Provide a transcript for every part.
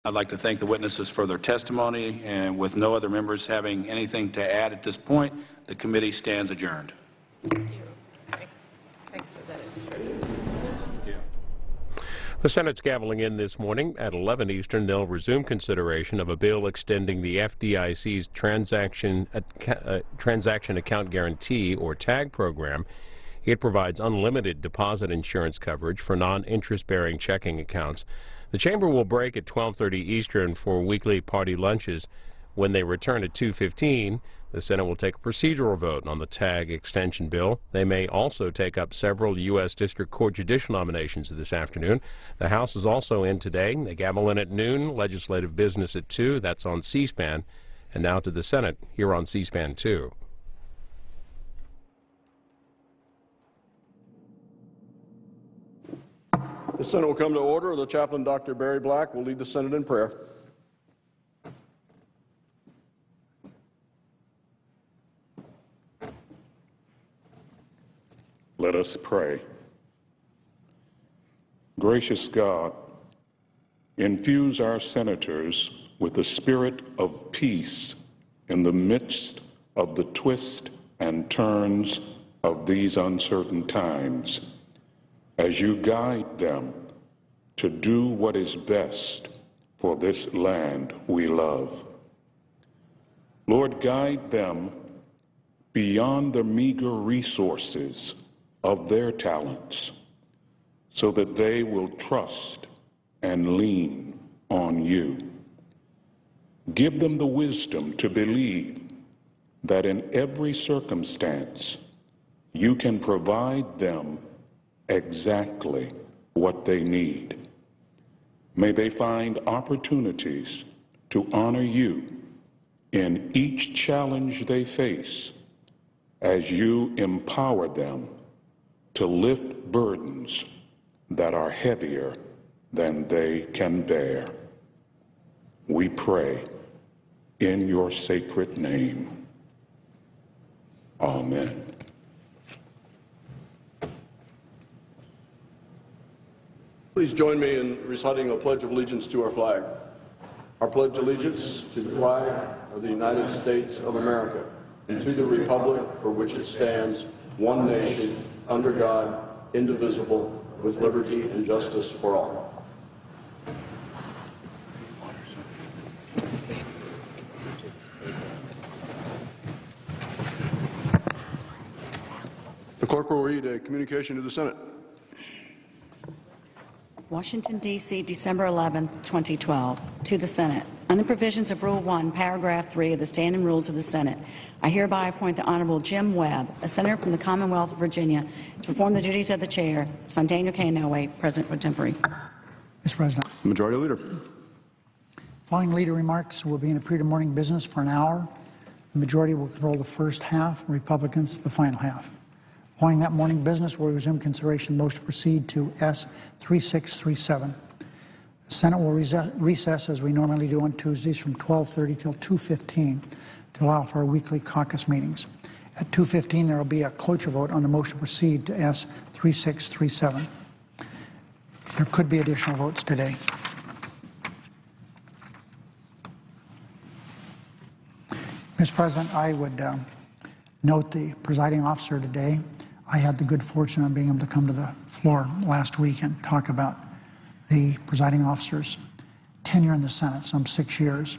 I'd like to thank the witnesses for their testimony, and with no other members having anything to add at this point, the committee stands adjourned. Thank you. Thanks for that instruction. Yeah. The Senate's gaveling in this morning at 11 Eastern. They'll resume consideration of a bill extending the FDIC's transaction account guarantee, or TAG, program. It provides unlimited deposit insurance coverage for non-interest-bearing checking accounts. The chamber will break at 12:30 Eastern for weekly party lunches. When they return at 2:15, the Senate will take a procedural vote on the TAG extension bill. They may also take up several U.S. District Court judicial nominations this afternoon. The House is also in today. They gavel in at noon, legislative business at 2. That's on C-SPAN. And now to the Senate here on C-SPAN 2. The Senate will come to order. The chaplain, Dr. Barry Black, will lead the Senate in prayer. Let us pray. Gracious God, infuse our senators with the spirit of peace in the midst of the twists and turns of these uncertain times, as you guide them to do what is best for this land we love. Lord, guide them beyond the meager resources of their talents so that they will trust and lean on you. Give them the wisdom to believe that in every circumstance you can provide them exactly what they need. May they find opportunities to honor you in each challenge they face as you empower them to lift burdens that are heavier than they can bear. We pray in your sacred name. Amen. Please join me in reciting a Pledge of Allegiance to our flag. I pledge allegiance to the flag of the United States of America and to the republic for which it stands, one nation, under God, indivisible, with liberty and justice for all. The clerk will read a communication to the Senate. Washington, D.C., December 11, 2012. To the Senate. Under provisions of Rule 1, Paragraph 3 of the Standing Rules of the Senate, I hereby appoint the Honorable Jim Webb, a senator from the Commonwealth of Virginia, to perform the duties of the Chair. Son Daniel K. Inouye, President pro tempore. Mr. President. Majority Leader. Following leader remarks will be in a period of morning business for an hour. The majority will control the first half, Republicans the final half. Following that morning business, we'll resume consideration motion to proceed to S-3637. The Senate will recess as we normally do on Tuesdays from 12:30 till 2:15 to allow for our weekly caucus meetings. At 2:15, there will be a cloture vote on the motion to proceed to S-3637. There could be additional votes today. Mr. President, I would note the presiding officer today. I had the good fortune of being able to come to the floor last week and talk about the presiding officer's tenure in the Senate, some 6 years.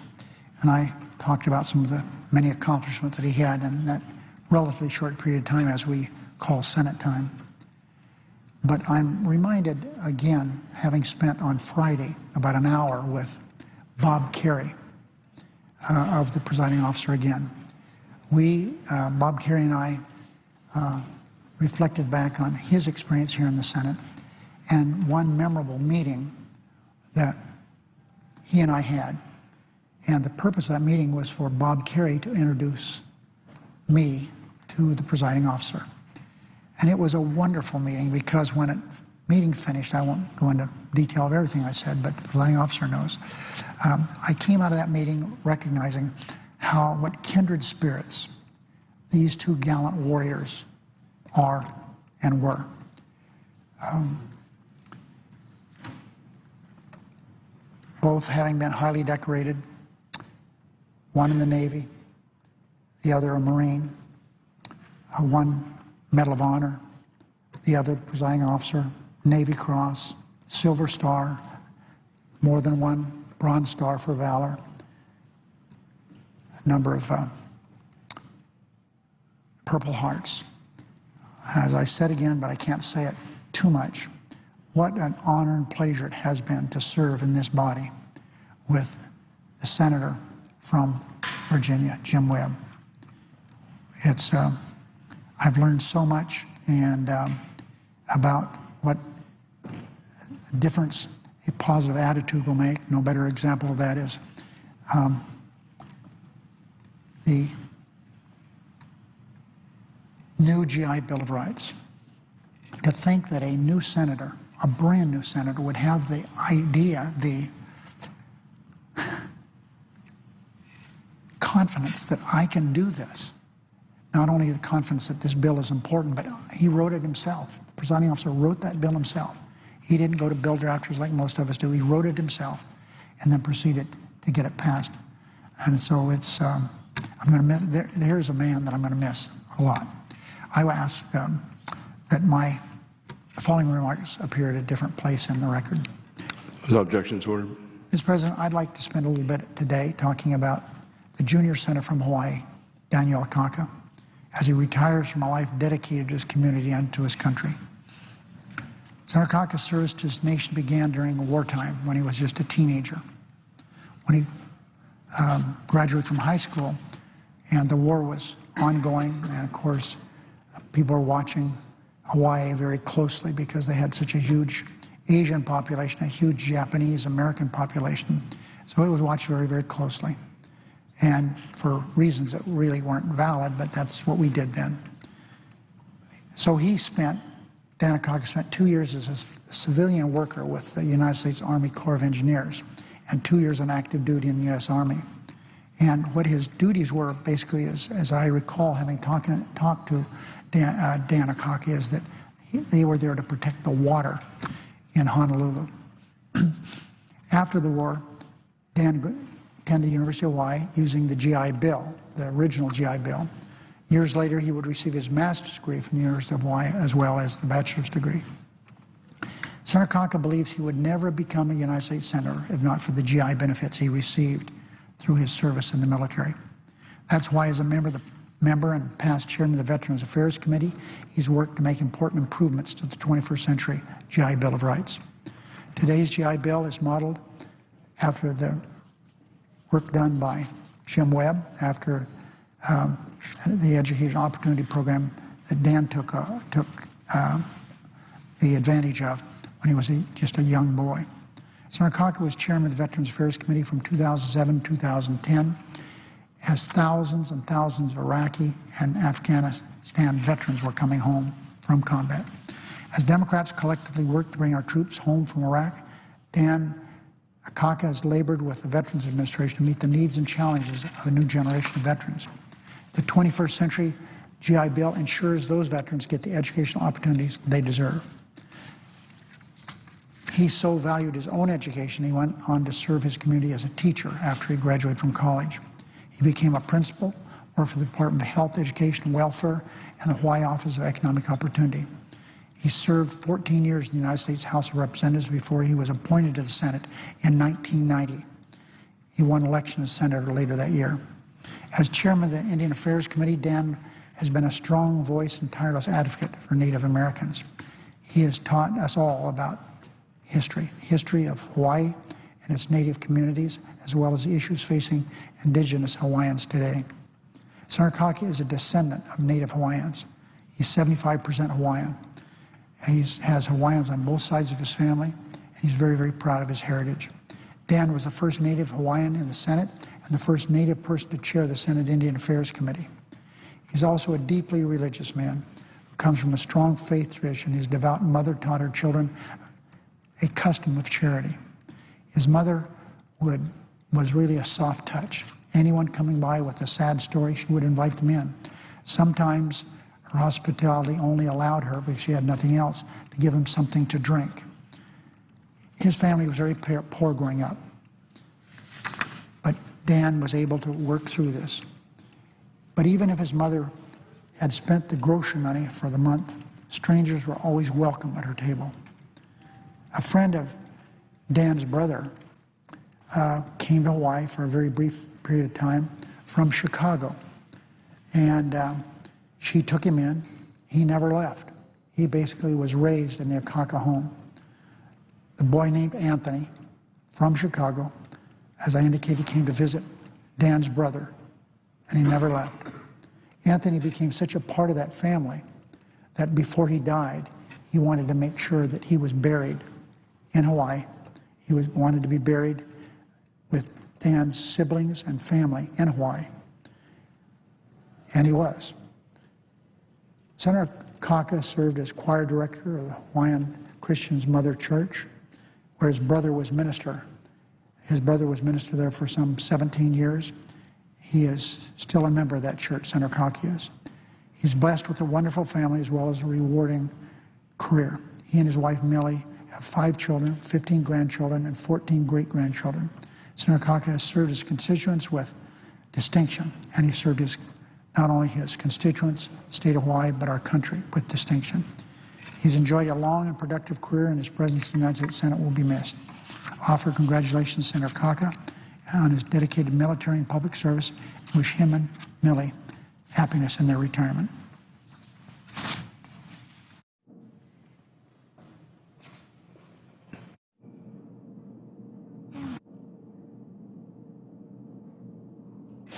And I talked about some of the many accomplishments that he had in that relatively short period of time, as we call Senate time. But I'm reminded again, having spent on Friday about an hour with Bob Kerrey, of the presiding officer again. Bob Kerrey and I reflected back on his experience here in the Senate and one memorable meeting that he and I had. And the purpose of that meeting was for Bob Kerrey to introduce me to the presiding officer. And it was a wonderful meeting because when the meeting finished, I won't go into detail of everything I said, but the presiding officer knows. I came out of that meeting recognizing what kindred spirits these two gallant warriors are and were. both having been highly decorated, one in the Navy, the other a Marine, one Medal of Honor, the other the presiding officer, Navy Cross, Silver Star, more than one Bronze Star for Valor, a number of Purple Hearts. As I said again, but I can't say it too much, what an honor and pleasure it has been to serve in this body with the senator from Virginia, Jim Webb. It's, I've learned so much and about what difference a positive attitude will make. No better example of that is the new GI Bill of Rights. To think that a new senator, a brand new senator, would have the idea, the confidence that I can do this. Not only the confidence that this bill is important, but he wrote it himself. The presiding officer wrote that bill himself. He didn't go to bill drafters like most of us do. He wrote it himself and then proceeded to get it passed. And so it's, I'm going to miss, there's a man that I'm going to miss a lot. I will ask that my following remarks appear at a different place in the record. Without objection to order. Mr. President, I'd like to spend a little bit today talking about the junior senator from Hawaii, Daniel Akaka, as he retires from a life dedicated to his community and to his country. Senator Akaka's service to his nation began during wartime when he was just a teenager. When he graduated from high school and the war was ongoing, and of course people were watching Hawaii very closely because they had such a huge Asian population, a huge Japanese-American population. So it was watched very, very closely. And for reasons that really weren't valid, but that's what we did then. So Dan Akaka spent 2 years as a civilian worker with the United States Army Corps of Engineers and 2 years on active duty in the U.S. Army. And what his duties were basically, as I recall having talked to Dan Akaka, is that they were there to protect the water in Honolulu. After the war, Dan attended the University of Hawaii using the GI Bill, the original GI Bill. Years later, he would receive his master's degree from the University of Hawaii as well as the bachelor's degree. Senator Akaka believes he would never become a United States Senator if not for the GI benefits he received through his service in the military. That's why, as a member and past chairman of the Veterans Affairs Committee, he's worked to make important improvements to the 21st century GI Bill of Rights. Today's GI Bill is modeled after the work done by Jim Webb after the Education Opportunity Program that Dan took the advantage of when he was just a young boy. Senator Akaka was chairman of the Veterans Affairs Committee from 2007 to 2010, as thousands and thousands of Iraqi and Afghanistan veterans were coming home from combat. As Democrats collectively worked to bring our troops home from Iraq, Dan Akaka has labored with the Veterans Administration to meet the needs and challenges of a new generation of veterans. The 21st century GI Bill ensures those veterans get the educational opportunities they deserve. He so valued his own education, he went on to serve his community as a teacher after he graduated from college. He became a principal, worked for the Department of Health, Education, and Welfare, and the Hawaii Office of Economic Opportunity. He served 14 years in the United States House of Representatives before he was appointed to the Senate in 1990. He won election as senator later that year. As chairman of the Indian Affairs Committee, Dan has been a strong voice and tireless advocate for Native Americans. He has taught us all about history of Hawaii and its Native communities, as well as the issues facing indigenous Hawaiians today. Senator Akaka is a descendant of Native Hawaiians. He's 75% Hawaiian. He has Hawaiians on both sides of his family, and he's very, very proud of his heritage. Dan was the first Native Hawaiian in the Senate and the first Native person to chair the Senate Indian Affairs Committee. He's also a deeply religious man who comes from a strong faith tradition. His devout mother taught her children a custom of charity. His mother was really a soft touch. Anyone coming by with a sad story, she would invite them in. Sometimes her hospitality only allowed her, because she had nothing else, to give them something to drink. His family was very poor growing up. Dan was able to work through this. But even if his mother had spent the grocery money for the month, strangers were always welcome at her table. A friend of Dan's brother came to Hawaii for a very brief period of time from Chicago, and she took him in. He never left. He basically was raised in the Akaka home. The boy named Anthony from Chicago, as I indicated, came to visit Dan's brother, and he never left. Anthony became such a part of that family that before he died, he wanted to make sure that he was buried in Hawaii. He wanted to be buried with Dan's siblings and family in Hawaii, and he was. Senator Kaka served as choir director of the Hawaiian Christians Mother Church, where his brother was minister. His brother was minister there for some 17 years. He is still a member of that church, Senator Kaka is. He's blessed with a wonderful family as well as a rewarding career. He and his wife, Millie, have 5 children, 15 grandchildren, and 14 great-grandchildren. Senator Kaka has served his constituents with distinction, and he served not only his constituents, the state of Hawaii, but our country with distinction. He's enjoyed a long and productive career, and his presence in the United States Senate will be missed. I offer congratulations to Senator Kaka on his dedicated military and public service, and wish him and Millie happiness in their retirement.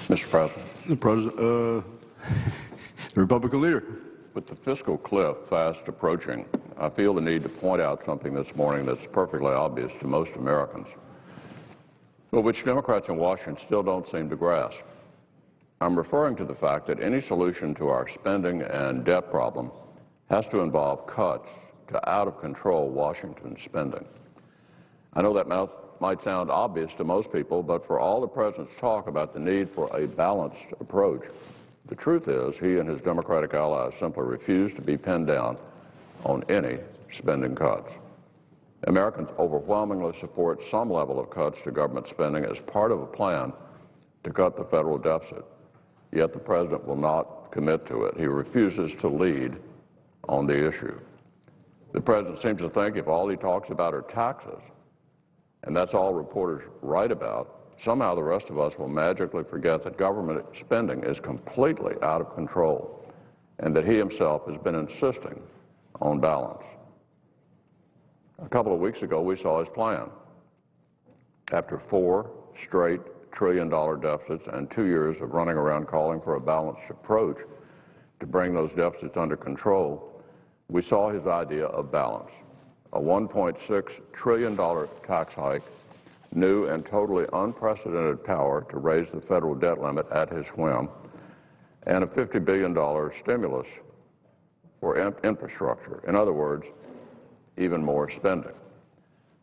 Mr. President. The President, the Republican leader. With the fiscal cliff fast approaching, I feel the need to point out something this morning that's perfectly obvious to most Americans, but which Democrats in Washington still don't seem to grasp. I'm referring to the fact that any solution to our spending and debt problem has to involve cuts to out-of-control Washington spending. I know that might sound obvious to most people, but for all the President's talk about the need for a balanced approach, the truth is he and his Democratic allies simply refuse to be pinned down on any spending cuts. Americans overwhelmingly support some level of cuts to government spending as part of a plan to cut the federal deficit. Yet the President will not commit to it. He refuses to lead on the issue. The President seems to think if all he talks about are taxes, and that's all reporters write about, somehow the rest of us will magically forget that government spending is completely out of control and that he himself has been insisting on balance. A couple of weeks ago, we saw his plan. After 4 straight trillion-dollar deficits and 2 years of running around calling for a balanced approach to bring those deficits under control, we saw his idea of balance. A $1.6 trillion tax hike, new and totally unprecedented power to raise the federal debt limit at his whim, and a $50 billion stimulus for infrastructure. In other words, even more spending.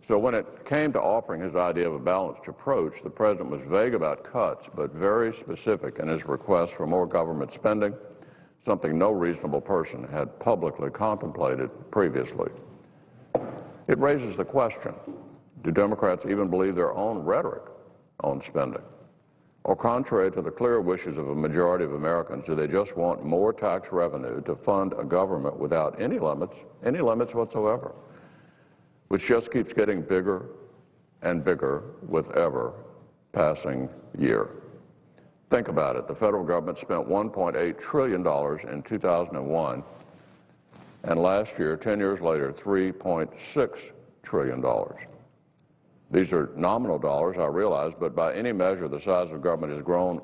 So when it came to offering his idea of a balanced approach, the President was vague about cuts, but very specific in his request for more government spending, something no reasonable person had publicly contemplated previously. It raises the question, do Democrats even believe their own rhetoric on spending? Or contrary to the clear wishes of a majority of Americans, do they just want more tax revenue to fund a government without any limits whatsoever, which just keeps getting bigger and bigger with every passing year? Think about it. The federal government spent $1.8 trillion in 2001, and last year, 10 years later, $3.6 trillion. These are nominal dollars, I realize, but by any measure, the size of government has grown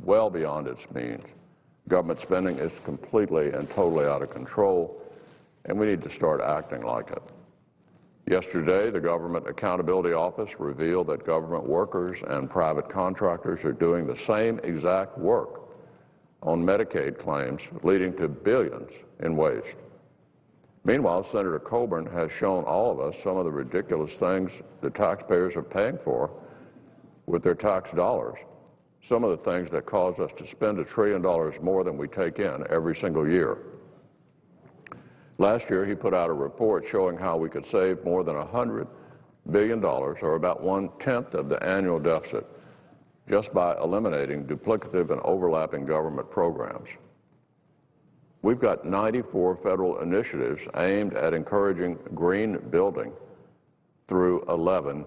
well beyond its means. Government spending is completely and totally out of control, and we need to start acting like it. Yesterday, the Government Accountability Office revealed that government workers and private contractors are doing the same exact work on Medicaid claims, leading to billions in waste. Meanwhile, Senator Coburn has shown all of us some of the ridiculous things the taxpayers are paying for with their tax dollars, some of the things that cause us to spend $1 trillion more than we take in every single year. Last year, he put out a report showing how we could save more than $100 billion, or about 1/10 of the annual deficit, just by eliminating duplicative and overlapping government programs. We've got 94 federal initiatives aimed at encouraging green building through 11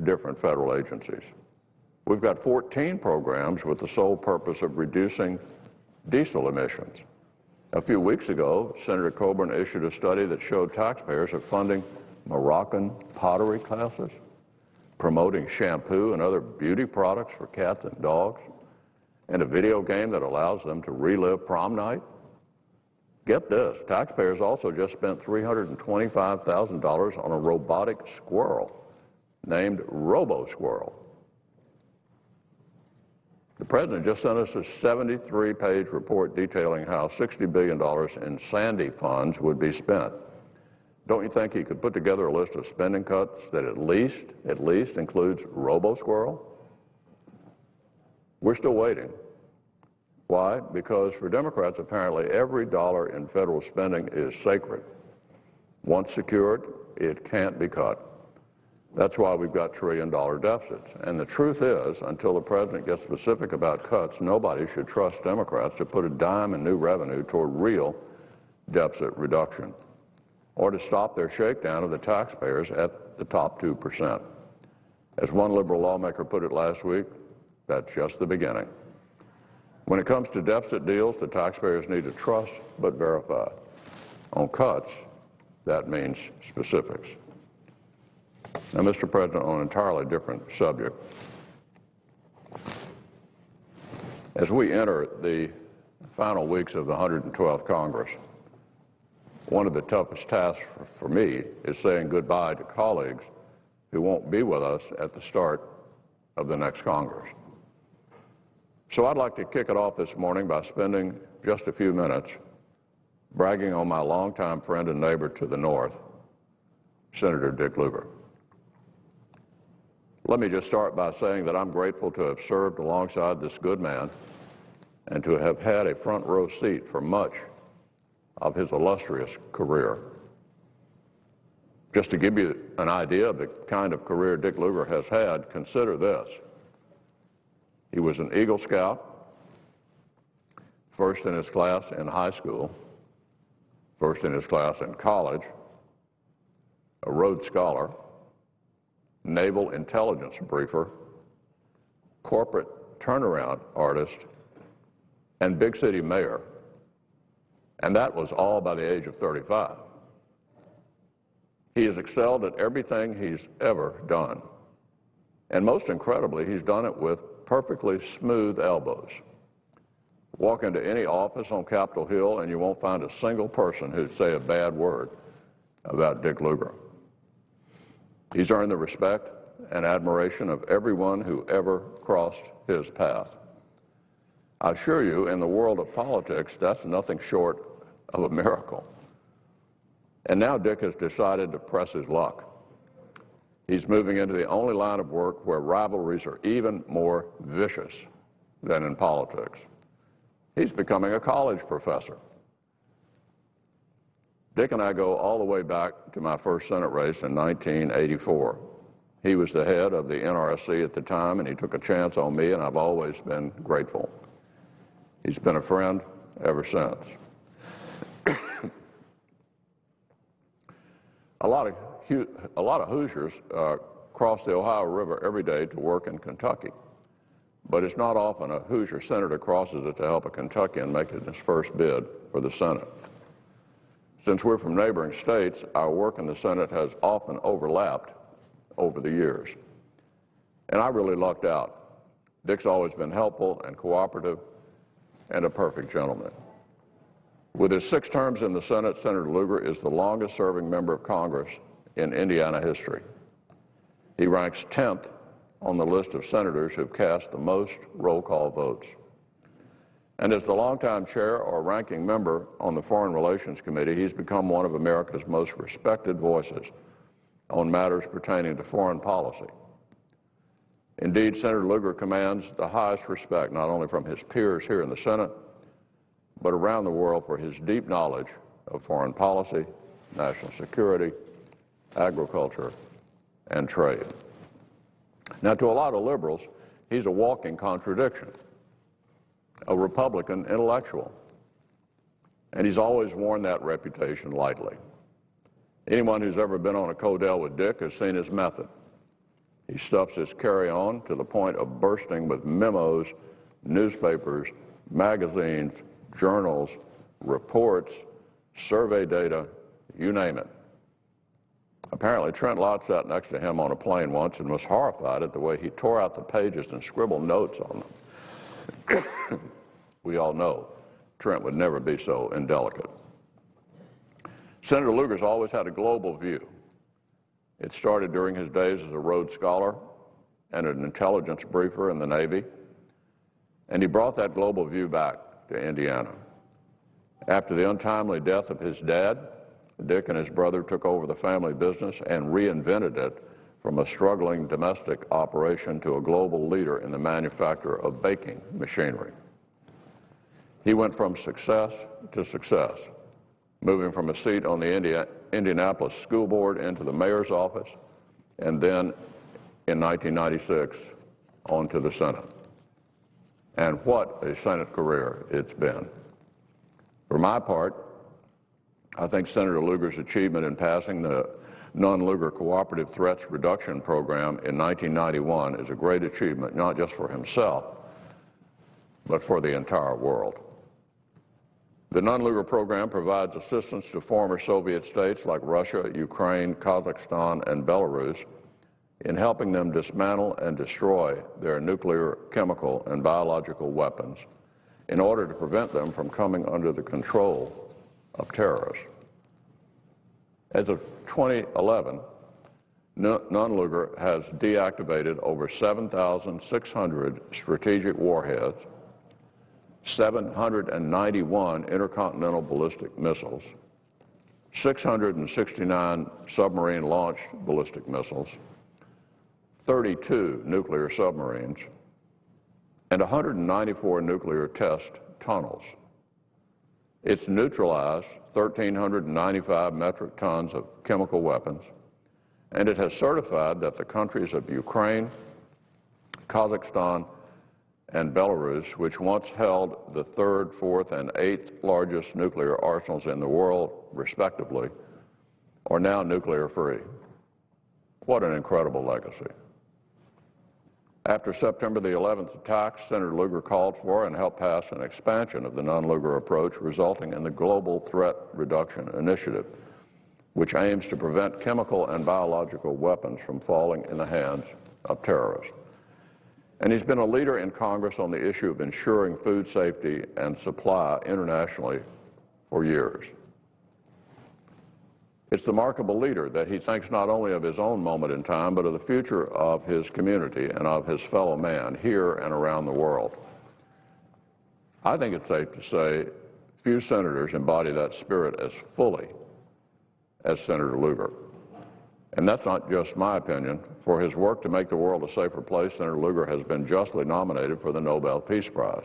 different federal agencies. We've got 14 programs with the sole purpose of reducing diesel emissions. A few weeks ago, Senator Coburn issued a study that showed taxpayers are funding Moroccan pottery classes, promoting shampoo and other beauty products for cats and dogs, and a video game that allows them to relive prom night. Get this, taxpayers also just spent $325,000 on a robotic squirrel named Robo-Squirrel. The President just sent us a 73-page report detailing how $60 billion in Sandy funds would be spent. Don't you think he could put together a list of spending cuts that at least includes Robo-Squirrel? We're still waiting. Why? Because for Democrats, apparently every dollar in federal spending is sacred. Once secured, it can't be cut. That's why we've got trillion-dollar deficits. And the truth is, until the President gets specific about cuts, nobody should trust Democrats to put a dime in new revenue toward real deficit reduction or to stop their shakedown of the taxpayers at the top 2%. As one liberal lawmaker put it last week, that's just the beginning. When it comes to deficit deals, the taxpayers need to trust but verify. On cuts, that means specifics. Now, Mr. President, on an entirely different subject, as we enter the final weeks of the 112th Congress, one of the toughest tasks for me is saying goodbye to colleagues who won't be with us at the start of the next Congress. So I'd like to kick it off this morning by spending just a few minutes bragging on my longtime friend and neighbor to the north, Senator Dick Lugar. Let me just start by saying that I'm grateful to have served alongside this good man and to have had a front row seat for much of his illustrious career. Just to give you an idea of the kind of career Dick Lugar has had, consider this. He was an Eagle Scout, first in his class in high school, first in his class in college, a Rhodes Scholar, naval intelligence briefer, corporate turnaround artist, and big city mayor. And that was all by the age of 35. He has excelled at everything he's ever done. And most incredibly, he's done it with perfectly smooth elbows. Walk into any office on Capitol Hill and you won't find a single person who'd say a bad word about Dick Lugar. He's earned the respect and admiration of everyone who ever crossed his path. I assure you, in the world of politics, that's nothing short of a miracle. And now Dick has decided to press his luck. He's moving into the only line of work where rivalries are even more vicious than in politics. He's becoming a college professor. Dick and I go all the way back to my first Senate race in 1984. He was the head of the NRSC at the time, and he took a chance on me, and I've always been grateful. He's been a friend ever since. A lot of Hoosiers cross the Ohio River every day to work in Kentucky, but it's not often a Hoosier senator crosses it to help a Kentuckian make his first bid for the Senate. Since we're from neighboring states, our work in the Senate has often overlapped over the years. And I really lucked out. Dick's always been helpful and cooperative and a perfect gentleman. With his 6 terms in the Senate, Senator Lugar is the longest-serving member of Congress in Indiana history. He ranks 10th on the list of senators who've cast the most roll call votes. And as the longtime chair or ranking member on the Foreign Relations Committee, he's become one of America's most respected voices on matters pertaining to foreign policy. Indeed, Senator Lugar commands the highest respect not only from his peers here in the Senate, but around the world for his deep knowledge of foreign policy, national security, agriculture, and trade. Now, to a lot of liberals, He's a walking contradiction, a Republican intellectual. And he's always worn that reputation lightly. Anyone who's ever been on a Codell with Dick has seen his method. He stuffs his carry-on to the point of bursting with memos, newspapers, magazines, journals, reports, survey data, you name it. Apparently, Trent Lott sat next to him on a plane once and was horrified at the way he tore out the pages and scribbled notes on them. We all know Trent would never be so indelicate. Senator Lugar's always had a global view. It started during his days as a Rhodes Scholar and an intelligence briefer in the Navy, and he brought that global view back to Indiana. After the untimely death of his dad, Dick and his brother took over the family business and reinvented it from a struggling domestic operation to a global leader in the manufacture of baking machinery. He went from success to success, moving from a seat on the Indianapolis School Board into the mayor's office, and then in 1996 on to the Senate. And what a Senate career it's been. For my part, I think Senator Lugar's achievement in passing the Non-Lugar Cooperative Threats Reduction Program in 1991 is a great achievement, not just for himself, but for the entire world. The Non-Lugar program provides assistance to former Soviet states like Russia, Ukraine, Kazakhstan, and Belarus in helping them dismantle and destroy their nuclear, chemical, and biological weapons in order to prevent them from coming under the control of terrorists. As of 2011, Non-Lugar has deactivated over 7,600 strategic warheads, 791 intercontinental ballistic missiles, 669 submarine-launched ballistic missiles, 32 nuclear submarines, and 194 nuclear test tunnels. It's neutralized 1,395 metric tons of chemical weapons, and it has certified that the countries of Ukraine, Kazakhstan, and Belarus, which once held the third, fourth, and eighth largest nuclear arsenals in the world, respectively, are now nuclear-free. What an incredible legacy. After September the 11th attacks, Senator Lugar called for and helped pass an expansion of the non-Lugar approach, resulting in the Global Threat Reduction Initiative, which aims to prevent chemical and biological weapons from falling in the hands of terrorists. And he's been a leader in Congress on the issue of ensuring food safety and supply internationally for years. It's the mark of a leader that he thinks not only of his own moment in time, but of the future of his community and of his fellow man here and around the world. I think it's safe to say few senators embody that spirit as fully as Senator Lugar. And that's not just my opinion. For his work to make the world a safer place, Senator Lugar has been justly nominated for the Nobel Peace Prize.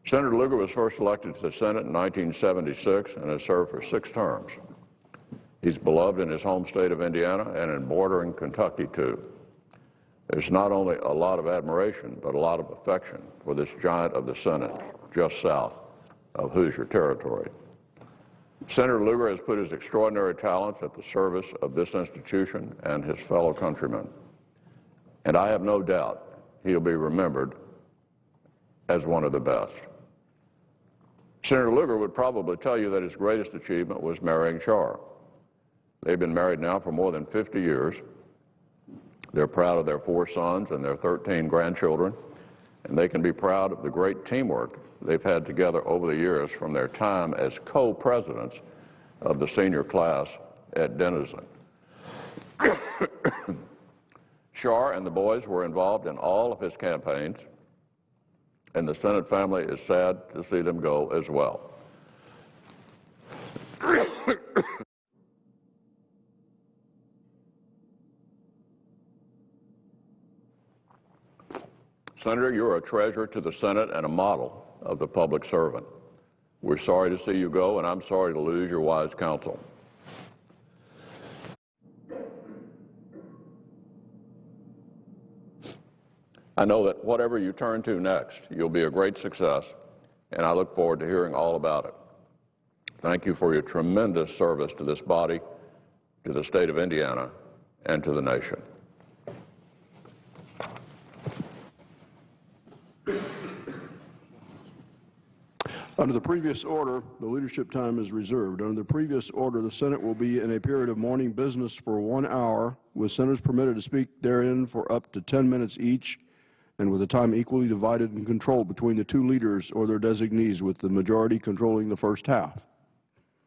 Senator Lugar was first elected to the Senate in 1976 and has served for 6 terms. He's beloved in his home state of Indiana and in bordering Kentucky, too. There's not only a lot of admiration, but a lot of affection for this giant of the Senate just south of Hoosier Territory. Senator Lugar has put his extraordinary talents at the service of this institution and his fellow countrymen. And I have no doubt he'll be remembered as one of the best. Senator Lugar would probably tell you that his greatest achievement was marrying Char. They've been married now for more than 50 years. They're proud of their 4 sons and their 13 grandchildren, and they can be proud of the great teamwork they've had together over the years from their time as co-presidents of the senior class at Denison. Char and the boys were involved in all of his campaigns, and the Senate family is sad to see them go as well. Senator, you're a treasure to the Senate and a model of the public servant. We're sorry to see you go, and I'm sorry to lose your wise counsel. I know that whatever you turn to next, you'll be a great success, and I look forward to hearing all about it. Thank you for your tremendous service to this body, to the state of Indiana, and to the nation. Under the previous order, the leadership time is reserved. Under the previous order, the Senate will be in a period of morning business for 1 hour, with senators permitted to speak therein for up to 10 minutes each, and with the time equally divided and controlled between the two leaders or their designees, with the majority controlling the first half.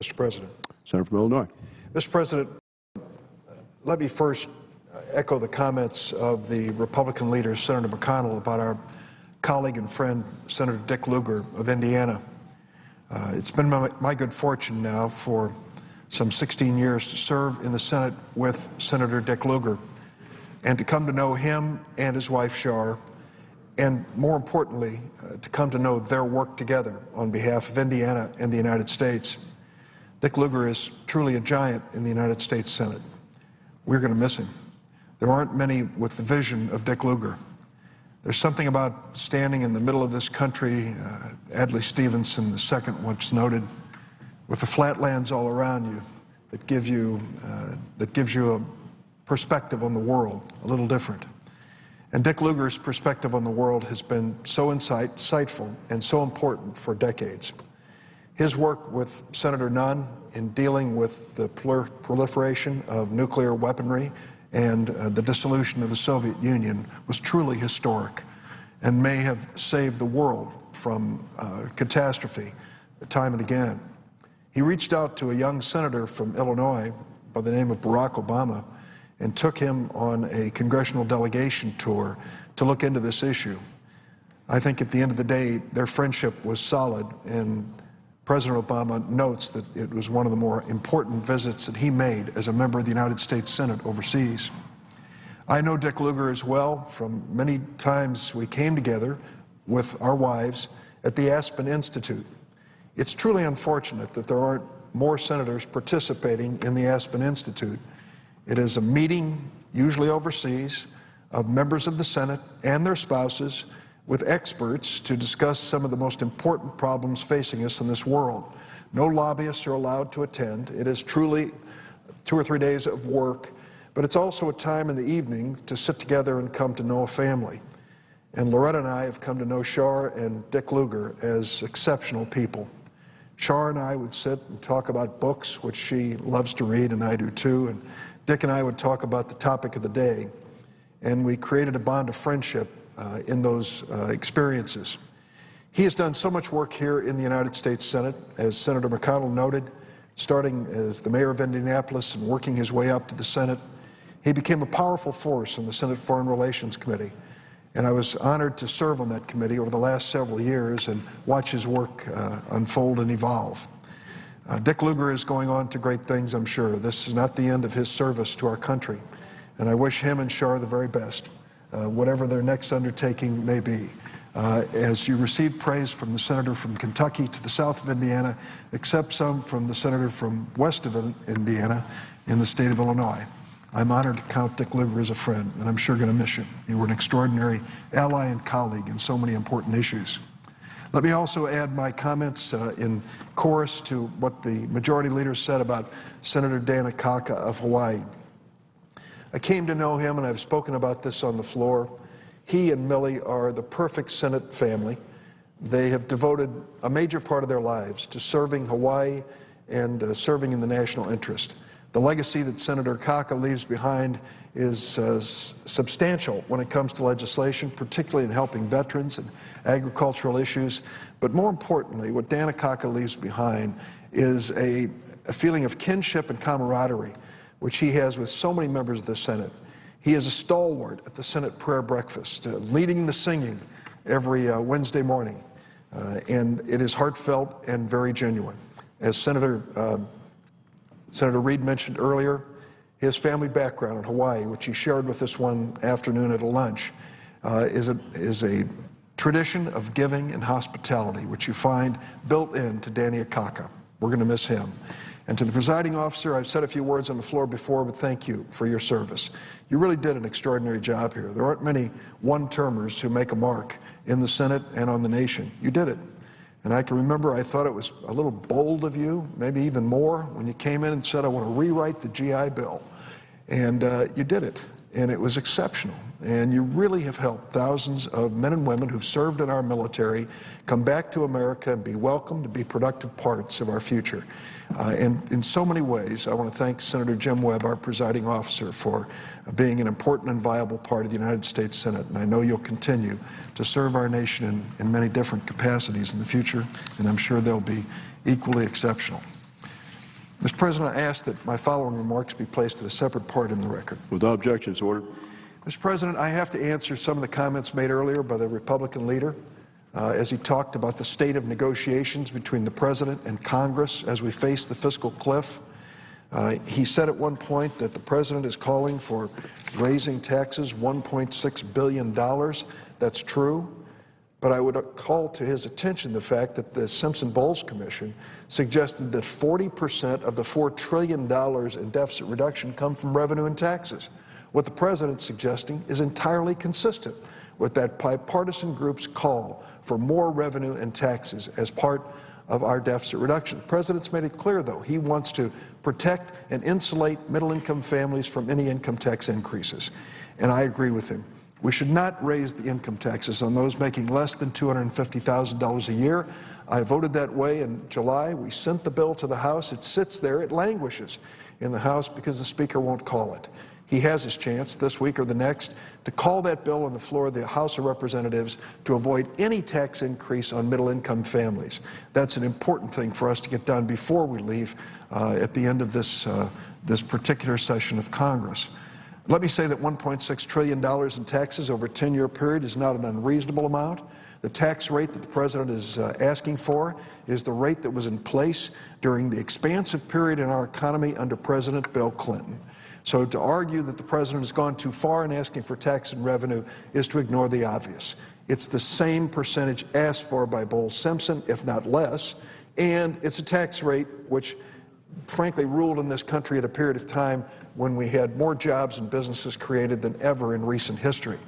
Mr. President. Senator from Illinois. Mr. President, let me first echo the comments of the Republican leader, Senator McConnell, about our colleague and friend, Senator Dick Lugar of Indiana. It's been my good fortune now for some 16 years to serve in the Senate with Senator Dick Lugar and to come to know him and his wife, Char, and more importantly, to come to know their work together on behalf of Indiana and the United States. Dick Lugar is truly a giant in the United States Senate. We're going to miss him. There aren't many with the vision of Dick Lugar. There's something about standing in the middle of this country, Adlai Stevenson II once noted, with the flatlands all around you that gives you a perspective on the world, a little different. And Dick Lugar's perspective on the world has been so insightful and so important for decades. His work with Senator Nunn in dealing with the proliferation of nuclear weaponry and the dissolution of the Soviet Union was truly historic and may have saved the world from catastrophe time and again. He reached out to a young senator from Illinois by the name of Barack Obama and took him on a congressional delegation tour to look into this issue. I think at the end of the day, their friendship was solid, and President Obama notes that it was one of the more important visits that he made as a member of the United States Senate overseas. I know Dick Lugar as well from many times we came together with our wives at the Aspen Institute. It's truly unfortunate that there aren't more senators participating in the Aspen Institute. It is a meeting, usually overseas, of members of the Senate and their spouses with experts to discuss some of the most important problems facing us in this world. No lobbyists are allowed to attend. It is truly 2 or 3 days of work, but it's also a time in the evening to sit together and come to know a family. And Loretta and I have come to know Char and Dick Lugar as exceptional people. Char and I would sit and talk about books, which she loves to read, and I do too, and Dick and I would talk about the topic of the day, and we created a bond of friendship in those experiences. He has done so much work here in the United States Senate, as Senator McConnell noted, starting as the mayor of Indianapolis and working his way up to the Senate. He became a powerful force in the Senate Foreign Relations Committee, and I was honored to serve on that committee over the last several years and watch his work unfold and evolve. Dick Lugar is going on to great things, I'm sure. This is not the end of his service to our country, and I wish him and Char the very best, whatever their next undertaking may be. As you receive praise from the senator from Kentucky to the south of Indiana, accept some from the senator from west of Indiana in the state of Illinois. I'm honored to count Dick Lugar as a friend, and I'm sure going to miss him. You were an extraordinary ally and colleague in so many important issues. Let me also add my comments in chorus to what the majority leader said about Senator Dan Akaka of Hawaii. I came to know him, and I've spoken about this on the floor. He and Millie are the perfect Senate family. They have devoted a major part of their lives to serving Hawaii and serving in the national interest. The legacy that Senator Akaka leaves behind is substantial when it comes to legislation, particularly in helping veterans and agricultural issues. But more importantly, what Dan Akaka leaves behind is a feeling of kinship and camaraderie, which he has with so many members of the Senate. He is a stalwart at the Senate prayer breakfast, leading the singing every Wednesday morning. And it is heartfelt and very genuine. As Senator Reid mentioned earlier, his family background in Hawaii, which he shared with us one afternoon at a lunch, is a tradition of giving and hospitality, which you find built into Danny Akaka. We're going to miss him. And to the presiding officer, I've said a few words on the floor before, but thank you for your service. You really did an extraordinary job here. There aren't many one-termers who make a mark in the Senate and on the nation. You did it. And I can remember I thought it was a little bold of you, maybe even more, when you came in and said, I want to rewrite the GI Bill. And you did it. And it was exceptional. And you really have helped thousands of men and women who've served in our military come back to America and be welcomed to be productive parts of our future. And in so many ways, I want to thank Senator Jim Webb, our presiding officer, for being an important and viable part of the United States Senate. And I know you'll continue to serve our nation in many different capacities in the future, and I'm sure they'll be equally exceptional. Mr. President, I ask that my following remarks be placed at a separate part in the record. Without objections, ordered. Mr. President, I have to answer some of the comments made earlier by the Republican leader as he talked about the state of negotiations between the President and Congress as we face the fiscal cliff. He said at one point that the President is calling for raising taxes $1.6 billion. That's true. But I would call to his attention the fact that the Simpson-Bowles Commission suggested that 40% of the $4 trillion in deficit reduction come from revenue and taxes. What the President's suggesting is entirely consistent with that bipartisan group's call for more revenue and taxes as part of our deficit reduction. The President's made it clear, though, he wants to protect and insulate middle-income families from any income tax increases. And I agree with him. We should not raise the income taxes on those making less than $250,000 a year. I voted that way in July. We sent the bill to the House. It sits there. It languishes in the House because the Speaker won't call it. He has his chance this week or the next to call that bill on the floor of the House of Representatives to avoid any tax increase on middle-income families. That's an important thing for us to get done before we leave at the end of this particular session of Congress. Let me say that $1.6 trillion in taxes over a 10-year period is not an unreasonable amount. The tax rate that the President is asking for is the rate that was in place during the expansive period in our economy under President Bill Clinton. So to argue that the President has gone too far in asking for tax and revenue is to ignore the obvious. It's the same percentage asked for by Bowles-Simpson, if not less, and it's a tax rate which frankly ruled in this country at a period of time when we had more jobs and businesses created than ever in recent history.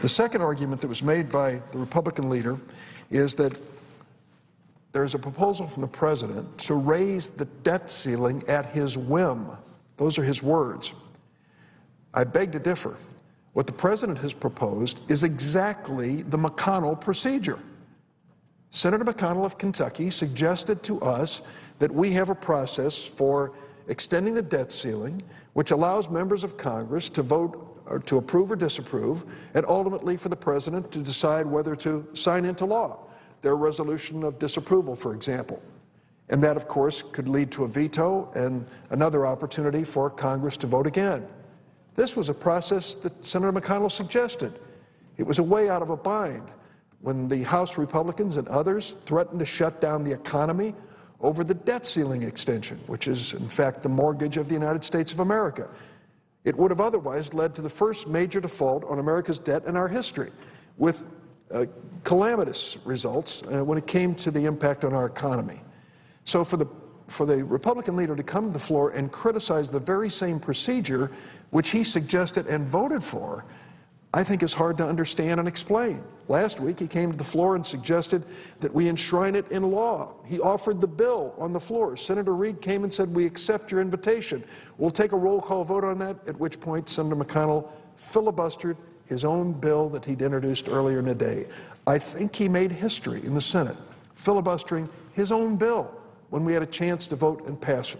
The second argument that was made by the Republican leader is that there's a proposal from the President to raise the debt ceiling at his whim. Those are his words. I beg to differ. What the President has proposed is exactly the McConnell procedure. Senator McConnell of Kentucky suggested to us that we have a process for extending the debt ceiling which allows members of Congress to vote or to approve or disapprove, and ultimately for the President to decide whether to sign into law their resolution of disapproval, for example. And that, of course, could lead to a veto and another opportunity for Congress to vote again. This was a process that Senator McConnell suggested. It was a way out of a bind when the House Republicans and others threatened to shut down the economy over the debt ceiling extension, which is, in fact, the mortgage of the United States of America. It would have otherwise led to the first major default on America's debt in our history, with calamitous results when it came to the impact on our economy. So for the Republican leader to come to the floor and criticize the very same procedure which he suggested and voted for, I think is hard to understand and explain. Last week he came to the floor and suggested that we enshrine it in law. He offered the bill on the floor. Senator Reid came and said, we accept your invitation. We'll take a roll call vote on that, at which point Senator McConnell filibustered his own bill that he'd introduced earlier in the day. I think he made history in the Senate, filibustering his own bill when we had a chance to vote and pass it.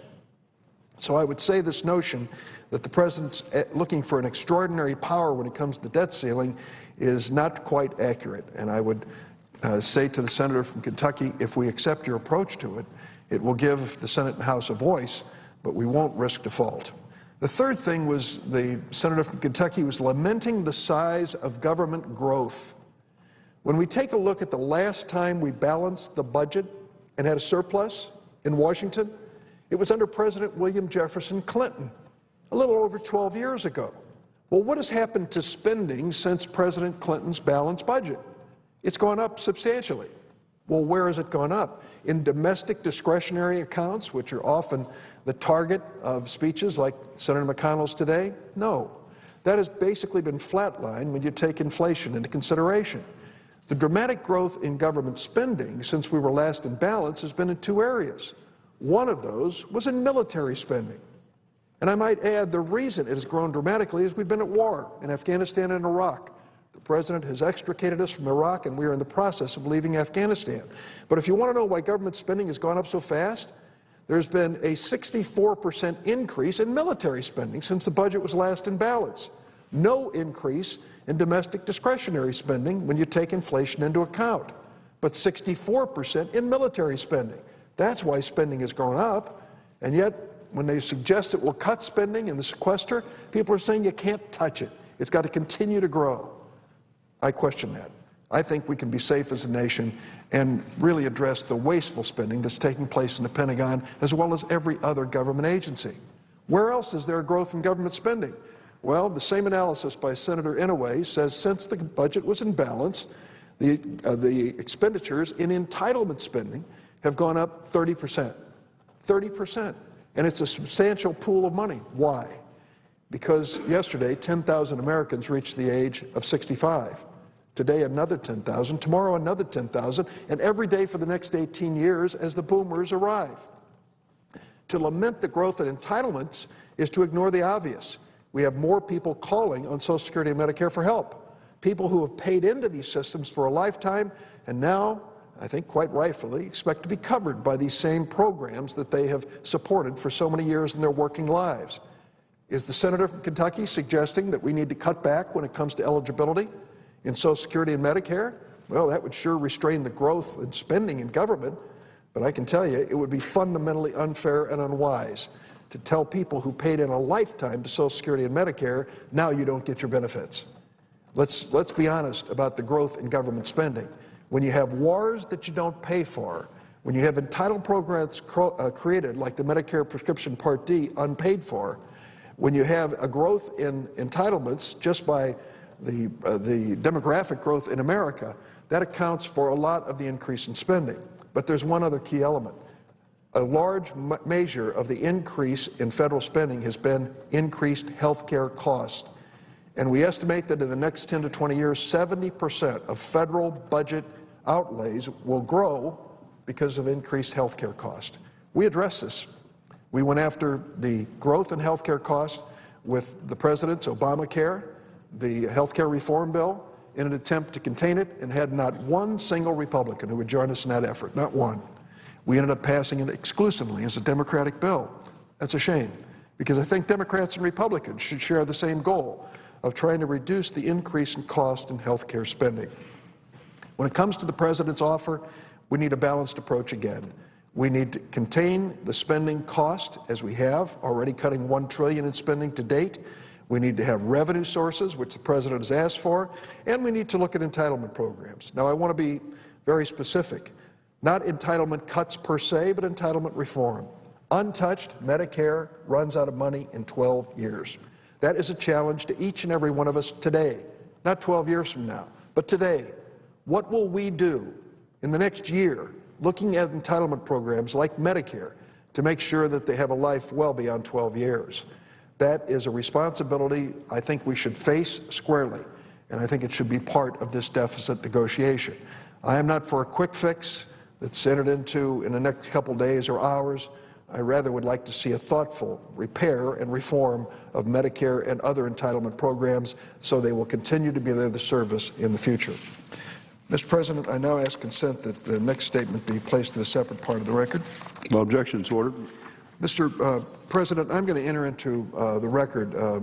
So I would say this notion that the President's looking for an extraordinary power when it comes to the debt ceiling is not quite accurate. And I would say to the senator from Kentucky, if we accept your approach to it, it will give the Senate and House a voice, but we won't risk default. The third thing was the senator from Kentucky was lamenting the size of government growth. When we take a look at the last time we balanced the budget and had a surplus in Washington, it was under President William Jefferson Clinton, a little over 12 years ago. Well, what has happened to spending since President Clinton's balanced budget? It's gone up substantially. Well, where has it gone up? In domestic discretionary accounts, which are often the target of speeches like Senator McConnell's today? No. That has basically been flatlined when you take inflation into consideration. The dramatic growth in government spending since we were last in balance has been in two areas. One of those was in military spending. And I might add the reason it has grown dramatically is we've been at war in Afghanistan and Iraq. The President has extricated us from Iraq, and we are in the process of leaving Afghanistan. But if you want to know why government spending has gone up so fast, there's been a 64% increase in military spending since the budget was last in balance. No increase in domestic discretionary spending when you take inflation into account, but 64% in military spending. That's why spending has gone up, and yet when they suggest it will cut spending in the sequester, people are saying you can't touch it. It's got to continue to grow. I question that. I think we can be safe as a nation and really address the wasteful spending that's taking place in the Pentagon as well as every other government agency. Where else is there growth in government spending? Well, the same analysis by Senator Inouye says since the budget was in balance, the expenditures in entitlement spending have gone up 30%. 30%. And it's a substantial pool of money. Why? Because yesterday, 10,000 Americans reached the age of 65. Today, another 10,000. Tomorrow, another 10,000. And every day for the next 18 years as the boomers arrive. To lament the growth in entitlements is to ignore the obvious. We have more people calling on Social Security and Medicare for help. People who have paid into these systems for a lifetime and now, I think quite rightfully, expect to be covered by these same programs that they have supported for so many years in their working lives. Is the senator from Kentucky suggesting that we need to cut back when it comes to eligibility in Social Security and Medicare? Well, that would sure restrain the growth in spending in government, but I can tell you it would be fundamentally unfair and unwise to tell people who paid in a lifetime to Social Security and Medicare, now you don't get your benefits. Let's be honest about the growth in government spending. When you have wars that you don't pay for, when you have entitled programs created like the Medicare Prescription Part D unpaid for, when you have a growth in entitlements just by the demographic growth in America, that accounts for a lot of the increase in spending. But there's one other key element. A large measure of the increase in federal spending has been increased health care costs. And we estimate that in the next 10 to 20 years, 70% of federal budget outlays will grow because of increased health care costs. We address this. We went after the growth in health care costs with the President's Obamacare, the health care reform bill, in an attempt to contain it, and had not one single Republican who would join us in that effort, not one. We ended up passing it exclusively as a Democratic bill. That's a shame, because I think Democrats and Republicans should share the same goal of trying to reduce the increase in cost in health care spending. When it comes to the President's offer, we need a balanced approach again. We need to contain the spending cost, as we have, already cutting $1 trillion in spending to date. We need to have revenue sources, which the President has asked for, and we need to look at entitlement programs. Now, I want to be very specific. Not entitlement cuts per se, but entitlement reform. Untouched, Medicare runs out of money in 12 years. That is a challenge to each and every one of us today, not 12 years from now, but today. What will we do in the next year, looking at entitlement programs like Medicare, to make sure that they have a life well beyond 12 years? That is a responsibility I think we should face squarely, and I think it should be part of this deficit negotiation. I am not for a quick fix that's entered into in the next couple days or hours. I rather would like to see a thoughtful repair and reform of Medicare and other entitlement programs so they will continue to be there to serve us in the future. Mr. President, I now ask consent that the next statement be placed in a separate part of the record. No objections, ordered. Mr. President, I'm going to enter into the record a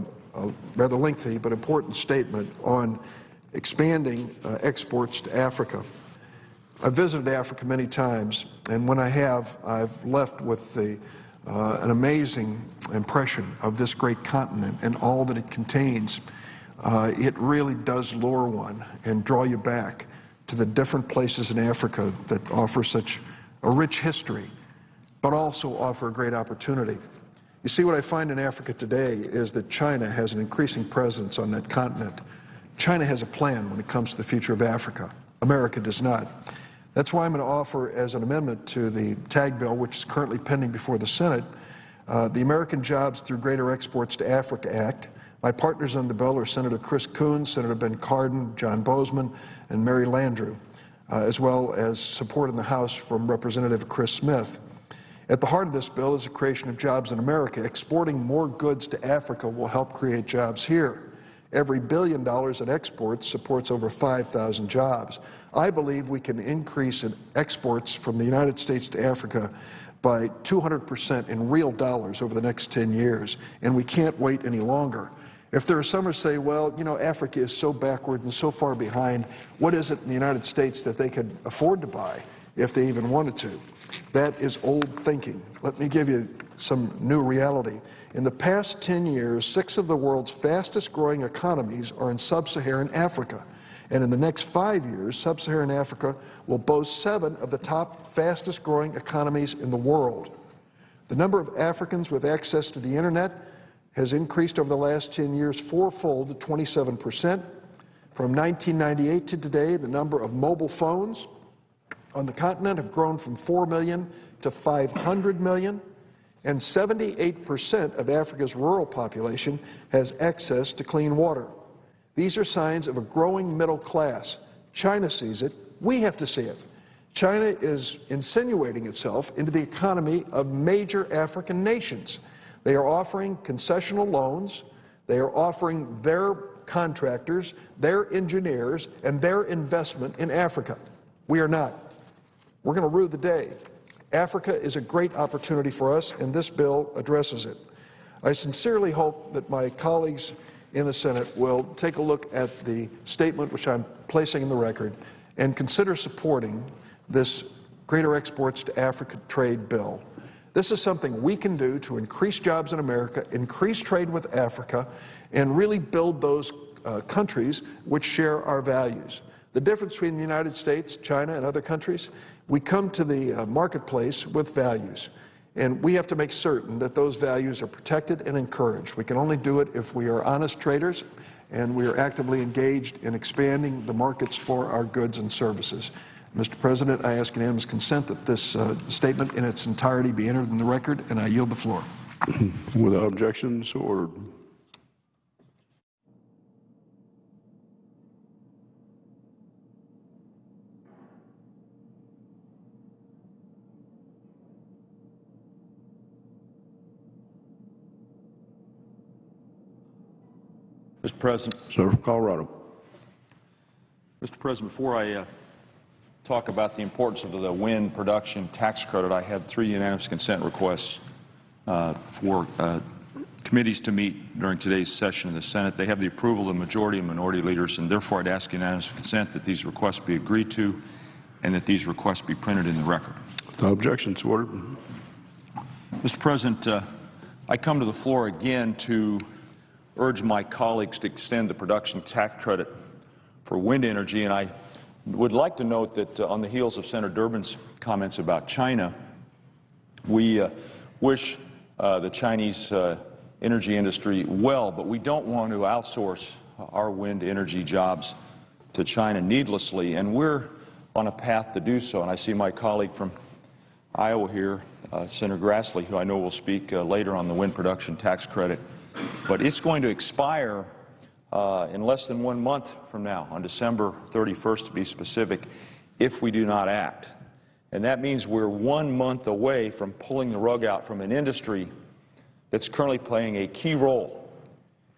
rather lengthy but important statement on expanding exports to Africa. I've visited Africa many times, and when I have, I've left with an amazing impression of this great continent and all that it contains. It really does lure one and draw you back to the different places in Africa that offer such a rich history, but also offer a great opportunity. You see, what I find in Africa today is that China has an increasing presence on that continent. China has a plan when it comes to the future of Africa. America does not. That's why I'm going to offer as an amendment to the TAG bill, which is currently pending before the Senate, the American Jobs Through Greater Exports to Africa Act. My partners on the bill are Senator Chris Coons, Senator Ben Cardin, John Bozeman, and Mary Landrieu, as well as support in the House from Representative Chris Smith. At the heart of this bill is the creation of jobs in America. Exporting more goods to Africa will help create jobs here. Every $1 billion in exports supports over 5,000 jobs. I believe we can increase in exports from the United States to Africa by 200% in real dollars over the next 10 years, and we can't wait any longer. If there are some who say, well, you know, Africa is so backward and so far behind, what is it in the United States that they could afford to buy if they even wanted to? That is old thinking. Let me give you some new reality. In the past 10 years, 6 of the world's fastest-growing economies are in sub-Saharan Africa. And in the next 5 years, sub-Saharan Africa will boast 7 of the top fastest-growing economies in the world. The number of Africans with access to the Internet has increased over the last 10 years fourfold to 27%. From 1998 to today, the number of mobile phones on the continent have grown from 4 million to 500 million, and 78% of Africa's rural population has access to clean water. These are signs of a growing middle class. China sees it. We have to see it. China is insinuating itself into the economy of major African nations. They are offering concessional loans. They are offering their contractors, their engineers, and their investment in Africa. We are not. We're going to rue the day. Africa is a great opportunity for us, and this bill addresses it. I sincerely hope that my colleagues in the Senate will take a look at the statement which I'm placing in the record and consider supporting this Greater Exports to Africa trade bill. This is something we can do to increase jobs in America, increase trade with Africa, and really build those countries which share our values. The difference between the United States, China, and other countries, we come to the marketplace with values. And we have to make certain that those values are protected and encouraged. We can only do it if we are honest traders and we are actively engaged in expanding the markets for our goods and services. Mr. President, I ask unanimous consent that this statement in its entirety be entered in the record, and I yield the floor. Without objections, ordered. Mr. President. Senator from Colorado. Mr. President, before I talk about the importance of the wind production tax credit, I had 3 unanimous consent requests for committees to meet during today's session in the Senate. They have the approval of the majority and minority leaders, and therefore I'd ask unanimous consent that these requests be agreed to and that these requests be printed in the record. Without objections, ordered. Mr. President, I come to the floor again to urge my colleagues to extend the production tax credit for wind energy, and I would like to note that on the heels of Senator Durbin's comments about China, we wish the Chinese energy industry well, but we don't want to outsource our wind energy jobs to China needlessly, and we're on a path to do so. And I see my colleague from Iowa here, Senator Grassley, who I know will speak later on the wind production tax credit. But it's going to expire in less than 1 month from now, on December 31st to be specific, if we do not act. And that means we're 1 month away from pulling the rug out from an industry that's currently playing a key role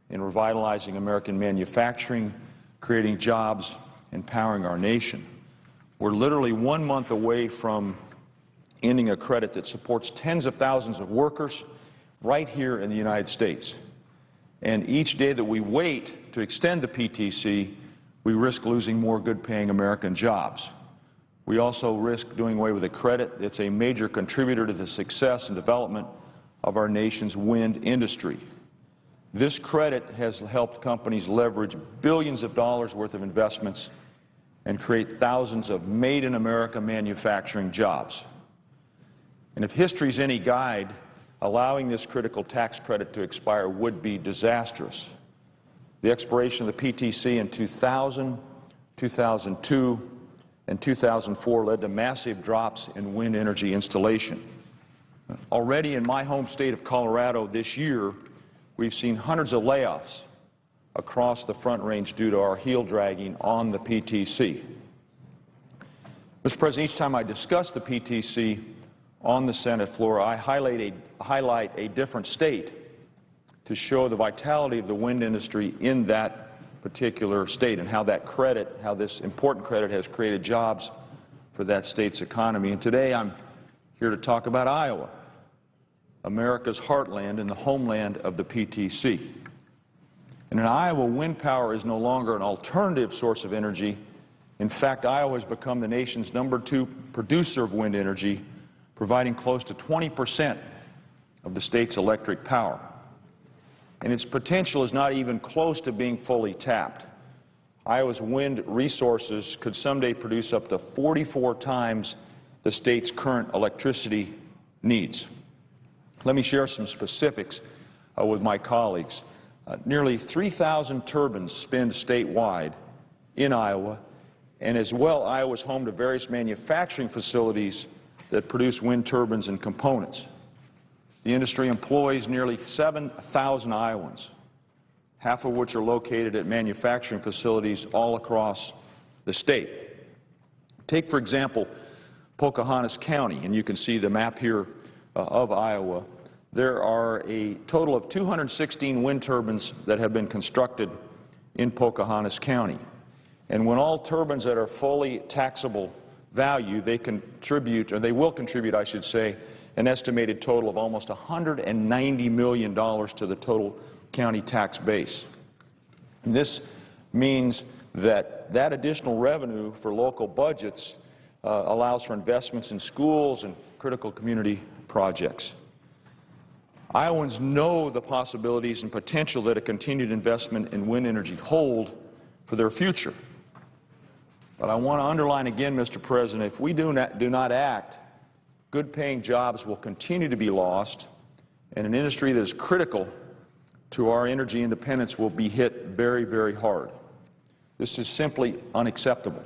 in revitalizing American manufacturing, creating jobs, and powering our nation. We're literally 1 month away from ending a credit that supports tens of thousands of workers right here in the United States. And each day that we wait to extend the PTC, we risk losing more good-paying American jobs. We also risk doing away with a credit that's a major contributor to the success and development of our nation's wind industry. This credit has helped companies leverage billions of dollars worth of investments and create thousands of made-in-America manufacturing jobs. And if history's any guide, allowing this critical tax credit to expire would be disastrous. The expiration of the PTC in 2000, 2002, and 2004 led to massive drops in wind energy installation. Already in my home state of Colorado this year, we've seen hundreds of layoffs across the Front Range due to our heel dragging on the PTC. Mr. President, each time I discuss the PTC on the Senate floor, I highlight a different state to show the vitality of the wind industry in that particular state and how this important credit has created jobs for that state's economy. And today I'm here to talk about Iowa, America's heartland and the homeland of the PTC. And in Iowa, wind power is no longer an alternative source of energy. In fact, Iowa has become the nation's #2 producer of wind energy, providing close to 20% of the state's electric power. And its potential is not even close to being fully tapped. Iowa's wind resources could someday produce up to 44 times the state's current electricity needs. Let me share some specifics with my colleagues. Nearly 3,000 turbines spin statewide in Iowa, and as well, Iowa is home to various manufacturing facilities that produce wind turbines and components. The industry employs nearly 7,000 Iowans, half of which are located at manufacturing facilities all across the state. Take, for example, Pocahontas County, and you can see the map here of Iowa. There are a total of 216 wind turbines that have been constructed in Pocahontas County. And when all turbines that are fully taxable value, they will contribute, I should say, an estimated total of almost $190 million to the total county tax base. And this means that additional revenue for local budgets allows for investments in schools and critical community projects. Iowans know the possibilities and potential that a continued investment in wind energy hold for their future. But I want to underline again, Mr. President, if we do not act, good-paying jobs will continue to be lost, and an industry that is critical to our energy independence will be hit very, very hard. This is simply unacceptable.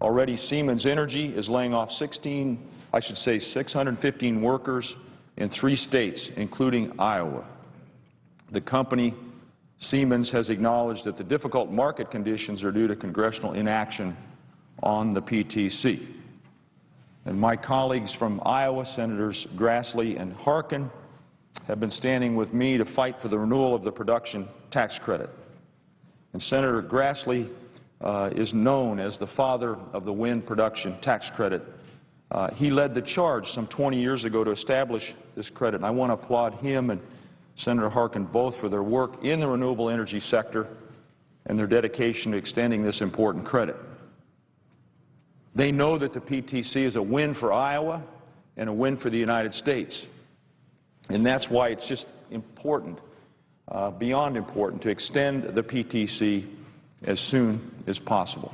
Already Siemens Energy is laying off 615 workers in 3 states, including Iowa. The company, Siemens, has acknowledged that the difficult market conditions are due to congressional inaction on the PTC. And my colleagues from Iowa, Senators Grassley and Harkin, have been standing with me to fight for the renewal of the production tax credit. And Senator Grassley is known as the father of the wind production tax credit. He led the charge some 20 years ago to establish this credit, and I want to applaud him and Senator Harkin both for their work in the renewable energy sector and their dedication to extending this important credit. They know that the PTC is a win for Iowa and a win for the United States, and that's why it's just important, beyond important, to extend the PTC as soon as possible.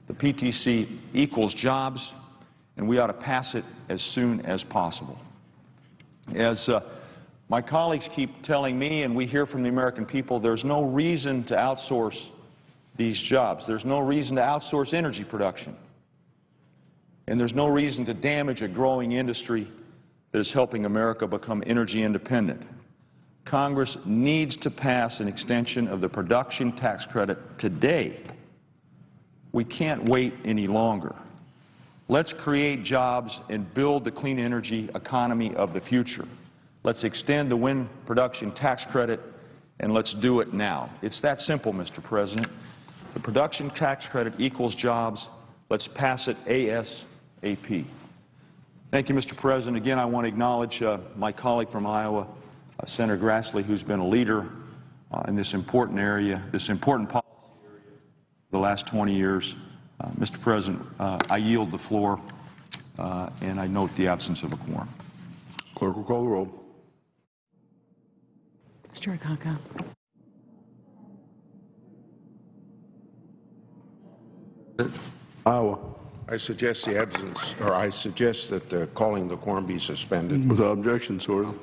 The PTC equals jobs, and we ought to pass it as soon as possible. As my colleagues keep telling me, and we hear from the American people, there's no reason to outsource these jobs. There's no reason to outsource energy production. And there's no reason to damage a growing industry that is helping America become energy independent. Congress needs to pass an extension of the production tax credit today. We can't wait any longer. Let's create jobs and build the clean energy economy of the future. Let's extend the wind production tax credit, and let's do it now. It's that simple, Mr. President. The production tax credit equals jobs. Let's pass it ASAP. Thank you, Mr. President. Again, I want to acknowledge my colleague from Iowa, Senator Grassley, who's been a leader in this important area, this important policy area for the last 20 years. Mr. President, I yield the floor, and I note the absence of a quorum. Clerk will call the roll. Mr. Akaka. Iowa. I suggest the absence, or I suggest that calling the quorum be suspended. Without objection, so ordered.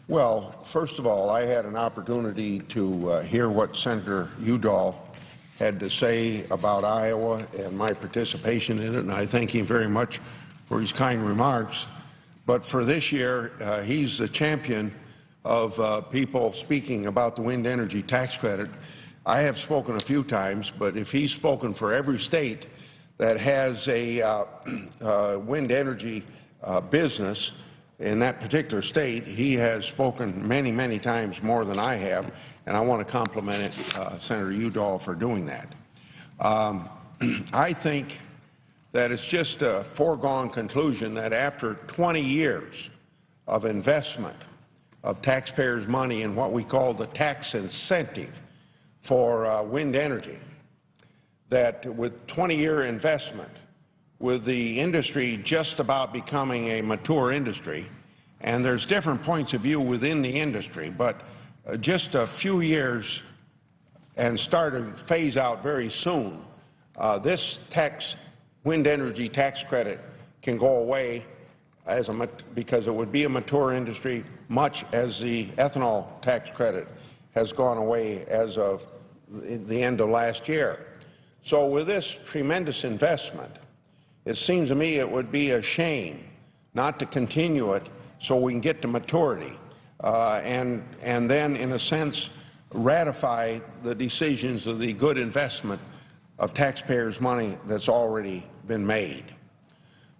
Well, first of all, I had an opportunity to hear what Senator Udall had to say about Iowa and my participation in it, and I thank him very much for his kind remarks. But for this year, he's the champion of people speaking about the wind energy tax credit. I have spoken a few times, but if he's spoken for every state that has a wind energy business in that particular state, he has spoken many, many times more than I have, and I want to compliment Senator Udall for doing that. I think that it's just a foregone conclusion that after 20 years of investment of taxpayers' money in what we call the tax incentive for wind energy, that with 20-year investment, with the industry just about becoming a mature industry, and there's different points of view within the industry, but just a few years and start to phase out very soon, this wind energy tax credit can go away because it would be a mature industry, much as the ethanol tax credit has gone away as of the end of last year. So with this tremendous investment, it seems to me it would be a shame not to continue it so we can get to maturity and then, in a sense, ratify the decisions of the good investment of taxpayers' money that's already been made.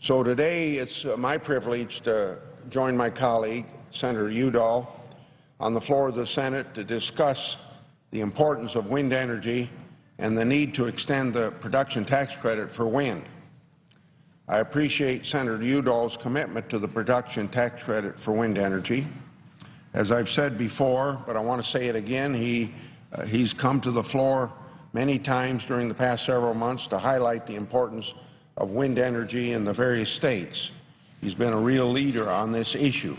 So today it's my privilege to join my colleague, Senator Udall, on the floor of the Senate to discuss the importance of wind energy and the need to extend the production tax credit for wind. I appreciate Senator Udall's commitment to the production tax credit for wind energy. As I've said before, but I want to say it again, he's come to the floor many times during the past several months to highlight the importance of wind energy in the various states. He's been a real leader on this issue.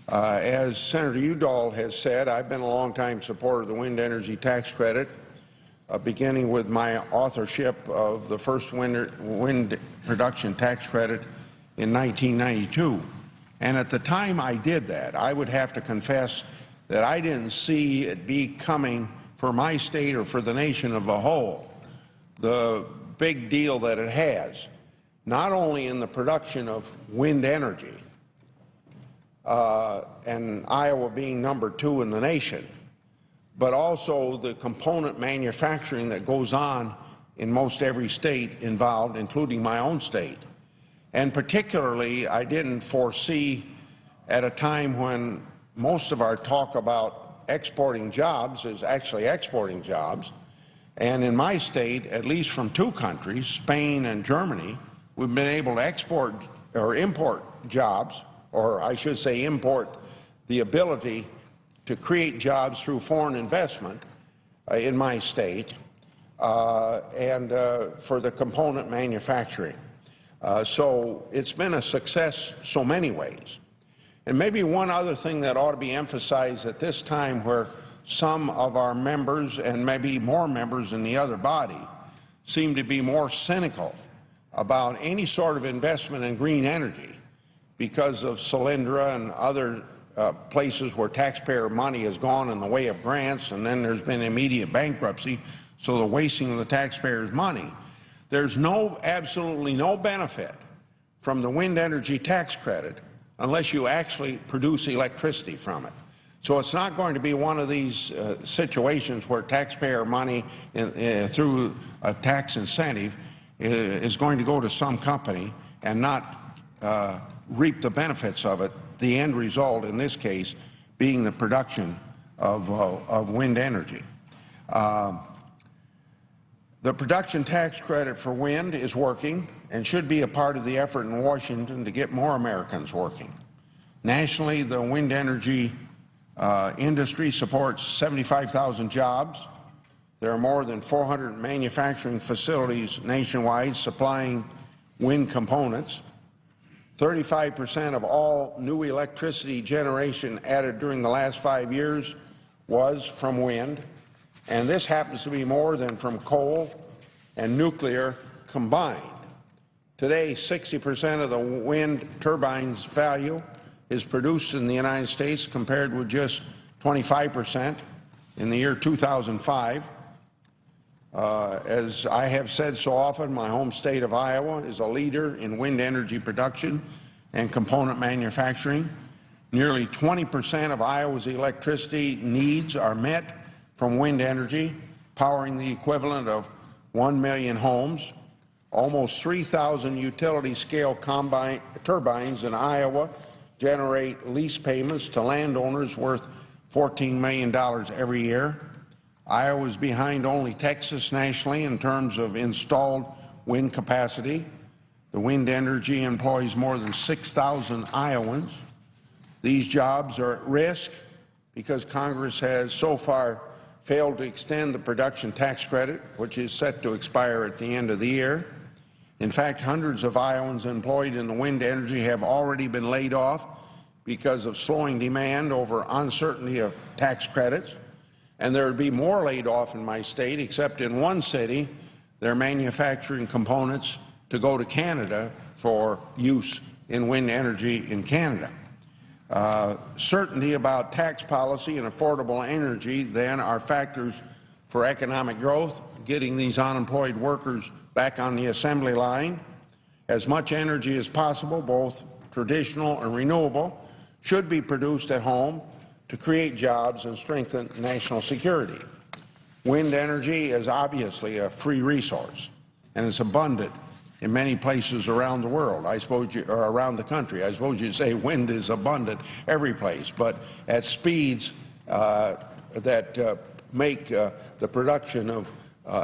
As Senator Udall has said, I've been a long-time supporter of the wind energy tax credit, beginning with my authorship of the first wind production tax credit in 1992. And at the time I did that, I would have to confess that I didn't see it be coming for my state or for the nation of a whole, the big deal that it has, not only in the production of wind energy, and Iowa being number 2 in the nation, but also the component manufacturing that goes on in most every state involved, including my own state. And particularly, I didn't foresee at a time when most of our talk about exporting jobs is actually exporting jobs. And in my state, at least from 2 countries, Spain and Germany, we've been able to export or import jobs, or I should say import the ability to create jobs through foreign investment in my state and for the component manufacturing. So it's been a success so many ways. And maybe one other thing that ought to be emphasized at this time, where some of our members and maybe more members in the other body seem to be more cynical about any sort of investment in green energy because of Solyndra and other places where taxpayer money has gone in the way of grants, and then there's been immediate bankruptcy, so the wasting of the taxpayers' money. There's absolutely no benefit from the wind energy tax credit unless you actually produce electricity from it. So it's not going to be one of these situations where taxpayer money through a tax incentive is going to go to some company and not reap the benefits of it, the end result in this case being the production of wind energy. The production tax credit for wind is working and should be a part of the effort in Washington to get more Americans working. Nationally, the wind energy industry supports 75,000 jobs. There are more than 400 manufacturing facilities nationwide supplying wind components. 35% of all new electricity generation added during the last 5 years was from wind, and this happens to be more than from coal and nuclear combined. Today, 60% of the wind turbines' value is produced in the United States, compared with just 25% in the year 2005. As I have said so often, my home state of Iowa is a leader in wind energy production and component manufacturing. Nearly 20% of Iowa's electricity needs are met from wind energy, powering the equivalent of 1 million homes. Almost 3,000 utility-scale turbines in Iowa generate lease payments to landowners worth $14 million every year. Iowa is behind only Texas nationally in terms of installed wind capacity. The wind energy employs more than 6,000 Iowans. These jobs are at risk because Congress has so far failed to extend the production tax credit, which is set to expire at the end of the year. In fact, hundreds of Iowans employed in the wind energy have already been laid off because of slowing demand over uncertainty of tax credits. And there would be more laid off in my state, except in one city, they're manufacturing components to go to Canada for use in wind energy in Canada. Certainty about tax policy and affordable energy, then, are factors for economic growth, getting these unemployed workers back on the assembly line. As much energy as possible, both traditional and renewable, should be produced at home to create jobs and strengthen national security. Wind energy is obviously a free resource, and it's abundant in many places around the world, or around the country. I suppose you'd say wind is abundant every place, but at speeds that make the production of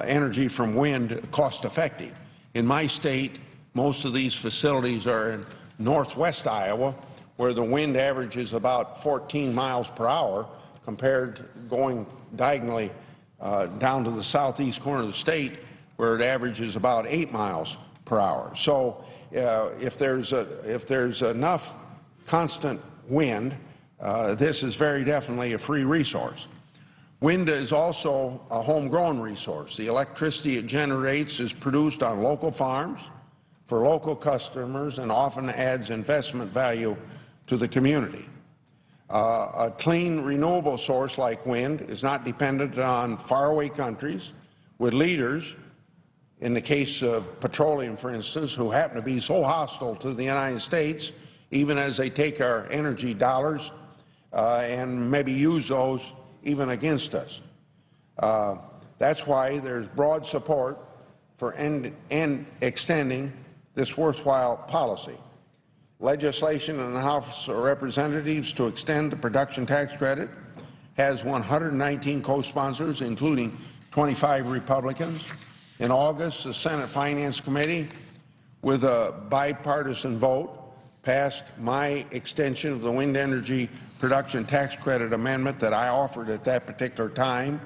energy from wind cost-effective. In my state, most of these facilities are in northwest Iowa, where the wind averages about 14 miles per hour, compared to going diagonally down to the southeast corner of the state, where it averages about 8 miles per hour. So if there's enough constant wind, this is very definitely a free resource. Wind is also a homegrown resource. The electricity it generates is produced on local farms for local customers and often adds investment value to the community. A clean, renewable source like wind is not dependent on faraway countries with leaders, in the case of petroleum, for instance, who happen to be so hostile to the United States, even as they take our energy dollars and maybe use those even against us. That's why there's broad support for extending this worthwhile policy. Legislation in the House of Representatives to extend the production tax credit has 119 co-sponsors, including 25 Republicans. In August, the Senate Finance Committee, with a bipartisan vote, passed my extension of the wind energy production tax credit amendment that I offered at that particular time.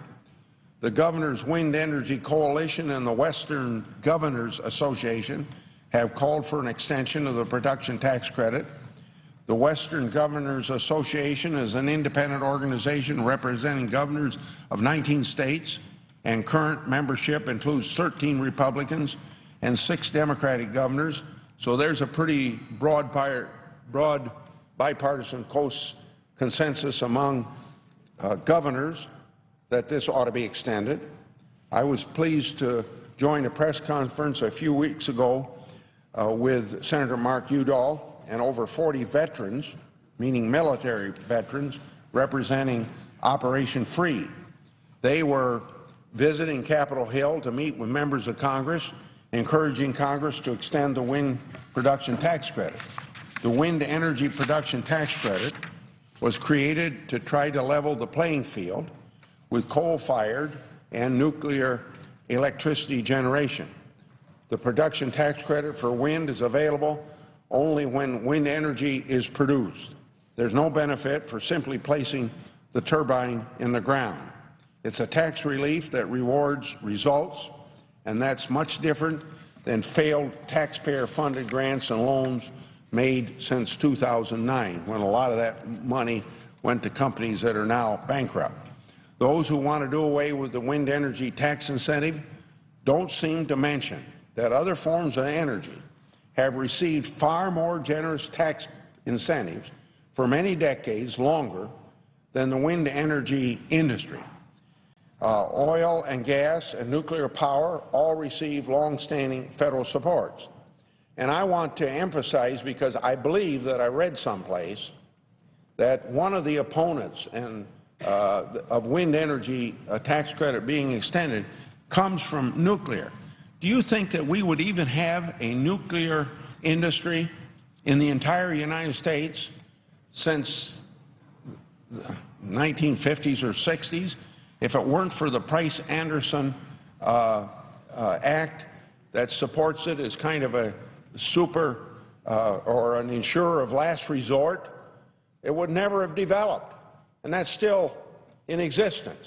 The Governor's Wind Energy Coalition and the Western Governors Association have called for an extension of the production tax credit. The Western Governors Association is an independent organization representing governors of 19 states, and current membership includes 13 Republicans and 6 Democratic governors. So there's a pretty broad bipartisan consensus among governors that this ought to be extended. I was pleased to join a press conference a few weeks ago with Senator Mark Udall and over 40 veterans, meaning military veterans, representing Operation Free. They were visiting Capitol Hill to meet with members of Congress, encouraging Congress to extend the wind production tax credit. The wind energy production tax credit was created to try to level the playing field with coal-fired and nuclear electricity generation. The production tax credit for wind is available only when wind energy is produced. There's no benefit for simply placing the turbine in the ground. It's a tax relief that rewards results, and that's much different than failed taxpayer-funded grants and loans made since 2009, when a lot of that money went to companies that are now bankrupt. Those who want to do away with the wind energy tax incentive don't seem to mention that other forms of energy have received far more generous tax incentives for many decades longer than the wind energy industry. oil and gas and nuclear power all receive long-standing federal supports. And I want to emphasize, because I believe that I read someplace that one of the opponents of wind energy tax credit being extended comes from nuclear. Do you think that we would even have a nuclear industry in the entire United States since the 1950s or 60s if it weren't for the Price-Anderson Act that supports it as kind of a super or an insurer of last resort? It would never have developed, and that's still in existence.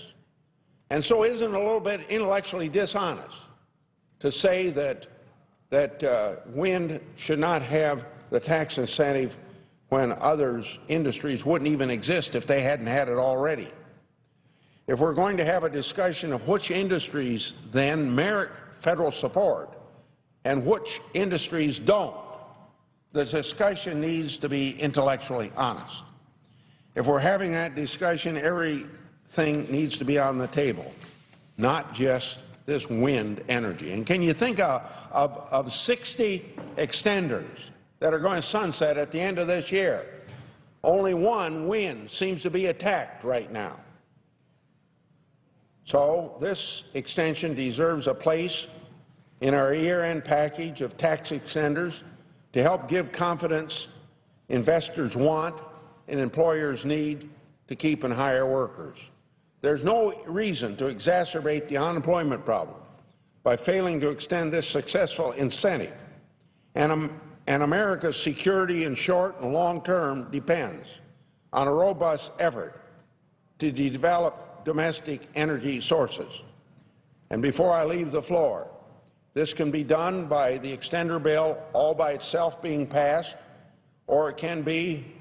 And so isn't it a little bit intellectually dishonest to say that wind should not have the tax incentive when others, industries, wouldn't even exist if they hadn't had it already? If we're going to have a discussion of which industries then merit federal support and which industries don't, the discussion needs to be intellectually honest. If we're having that discussion, everything needs to be on the table, not just this wind energy. And can you think of 60 extenders that are going to sunset at the end of this year? Only one, wind, seems to be attacked right now. So this extension deserves a place in our year-end package of tax extenders to help give confidence investors want and employers need to keep and hire workers. There's no reason to exacerbate the unemployment problem by failing to extend this successful incentive. And America's security in short and long term depends on a robust effort to develop domestic energy sources. And before I leave the floor, this can be done by the extender bill all by itself being passed, or it can be,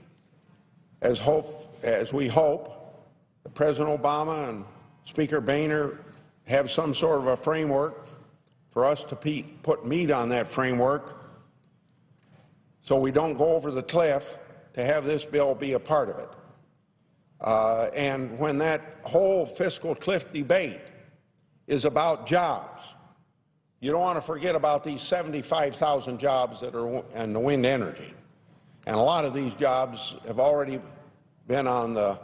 as we hope, President Obama and Speaker Boehner have some sort of a framework for us to put meat on that framework so we don't go over the cliff, to have this bill be a part of it. And when that whole fiscal cliff debate is about jobs, you don't want to forget about these 75,000 jobs that are in the wind energy. And a lot of these jobs have already been on the,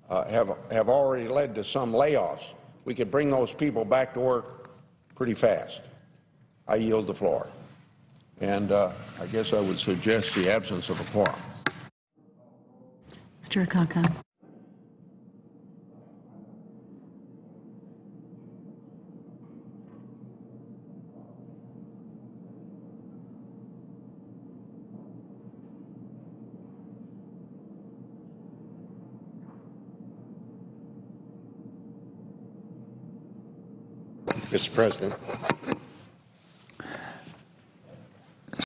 have already led to some layoffs. We could bring those people back to work pretty fast. I yield the floor. And I guess I would suggest the absence of a quorum. Mr. Akaka. Mr. President,